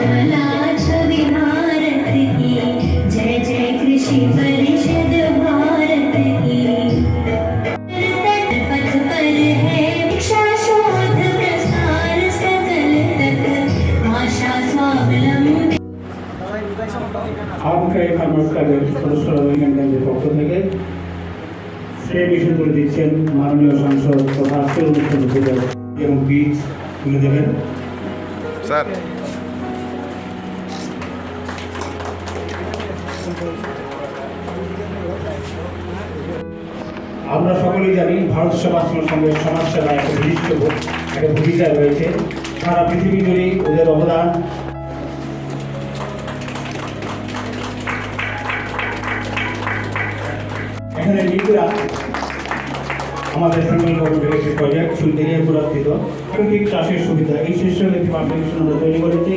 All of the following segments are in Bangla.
चला छवि भारत की, जय जय कृषि परिषद भारत की। पथ पर है शिक्षा शोध प्रसार, सकल तक आशा स्वावलंबी। আমাকে কর্মকাণ্ডের সদস্যরা কেন্দ্রের পক্ষ থেকে সেই বিষয় তুলে দিচ্ছেন মাননীয় সাংসদ তথা আজকের অনুষ্ঠান এবং বীজ তুলে দেবেন স্যার। আমরা সকলেই জানি ভারত সেবাশ্রম সঙ্গে সমাজসেবা একটা বিশিষ্ট একটা ভূমিকা রয়েছে। সারা পৃথিবী জুড়ে ওদের অবদান। এখানে নিজেরা আমাদের সেন্ট্রাল গভর্নমেন্টের একটি প্রজেক্ট সুন্দরিয়া পুরস্কৃত প্রাকৃতিক চাষের সুবিধা এই শীর্ষক একটি পাবলিকেশন আমরা তৈরি করেছি।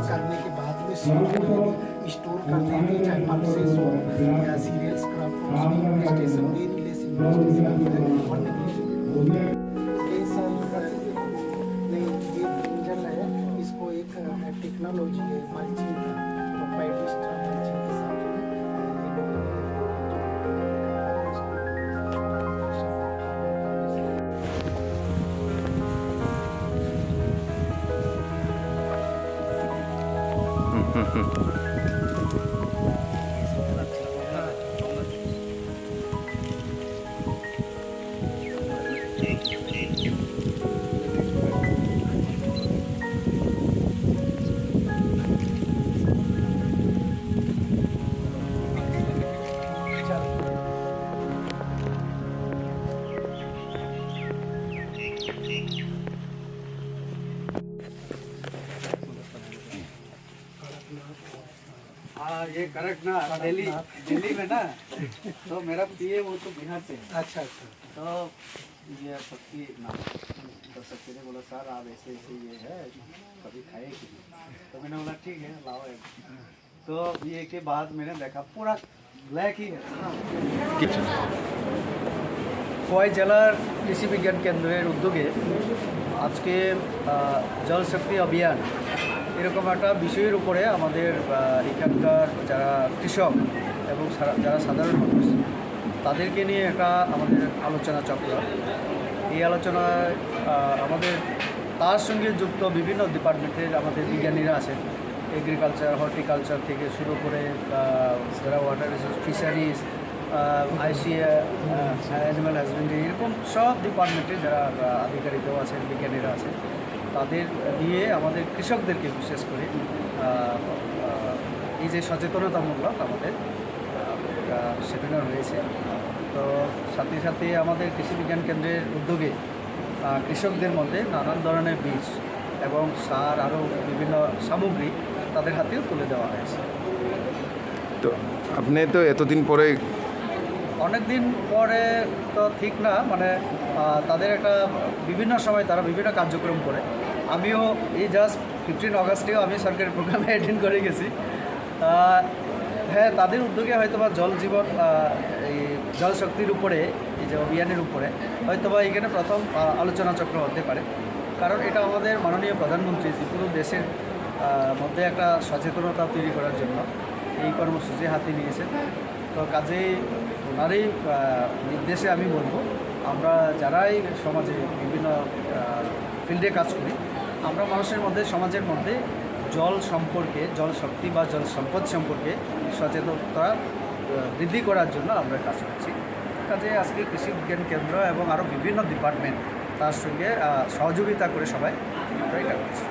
करने के बाद में स्टोर करने में चाहे पल्सेस हो या सीरियल्स क्राफ्ट स्टेशनरी रिलेशन ये इंजन है, इसको एक टेक्नोलॉजी है मल्चिंग का, तो पैडिस्ट मल्चिंग के साथ हाँ ये करेक्ट ना, दिल्ली में ना तो मेरा पीए वो तो बिहार से। अच्छा अच्छा। तो ये सबकी ना तो सबके ने बोला सर आप ऐसे ऐसे ये है कभी खाए कि नहीं? तो मैंने बोला ठीक है लाओ एक। तो ये के बाद मैंने देखा पूरा ब्लैक ही है। খোয়াই জেলার কৃষি বিজ্ঞান কেন্দ্রের উদ্যোগে আজকে জল শক্তি অভিযান এরকম একটা বিষয়ের উপরে আমাদের এখানকার যারা কৃষক এবং যারা সাধারণ মানুষ তাদেরকে নিয়ে একটা আমাদের আলোচনা চক্র। এই আলোচনায় আমাদের তার সঙ্গে যুক্ত বিভিন্ন ডিপার্টমেন্টের আমাদের বিজ্ঞানীরা আছেন, এগ্রিকালচার হর্টিকালচার থেকে শুরু করে যারা ওয়াটার ফিশারিজ আইসিএ অ্যানিম্যাল হাজবেন্ডারি এরকম সব ডিপার্টমেন্টে যারা আধিকারিকও আছেন বিজ্ঞানীরা আছেন তাদের নিয়ে আমাদের কৃষকদেরকে বিশেষ করে এই যে সচেতনতামূলক আমাদের সেমিনার হয়েছে। তো সাথে সাথে আমাদের কৃষি বিজ্ঞান কেন্দ্রের উদ্যোগে কৃষকদের মধ্যে নানান ধরনের বীজ এবং সার আরও বিভিন্ন সামগ্রী তাদের হাতেও তুলে দেওয়া হয়েছে। তো আপনি তো এতদিন পরে অনেক দিন পরে তো ঠিক না, মানে তাদের একটা বিভিন্ন সময় তারা বিভিন্ন কার্যক্রম করে। আমিও এই জাস্ট 15 অগাস্টেও আমি সরকারি প্রোগ্রামে অ্যাটেন্ড করে গেছি। হ্যাঁ তাদের উদ্যোগে হয়তোবা জল জীবন এই জল শক্তির উপরে এই যে অভিযানের উপরে হয়তোবা এখানে প্রথম আলোচনা চক্র হতে পারে, কারণ এটা আমাদের মাননীয় প্রধানমন্ত্রী পুরো দেশের মধ্যে একটা সচেতনতা তৈরি করার জন্য এই কর্মসূচি হাতে নিয়েছেন। তো কাজেই ওনারই নির্দেশে আমি বলবো আমরা যারাই সমাজে বিভিন্ন ফিল্ডে কাজ করি আমরা মানুষের মধ্যে সমাজের মধ্যে জল সম্পর্কে জল শক্তি বা জল সম্পদ সম্পর্কে সচেতনতা বৃদ্ধি করার জন্য আমরা কাজ করছি। কাজে আজকে কৃষি বিজ্ঞান কেন্দ্র এবং আরও বিভিন্ন ডিপার্টমেন্ট তার সঙ্গে সহযোগিতা করে সবাই আমরা এটা করছি।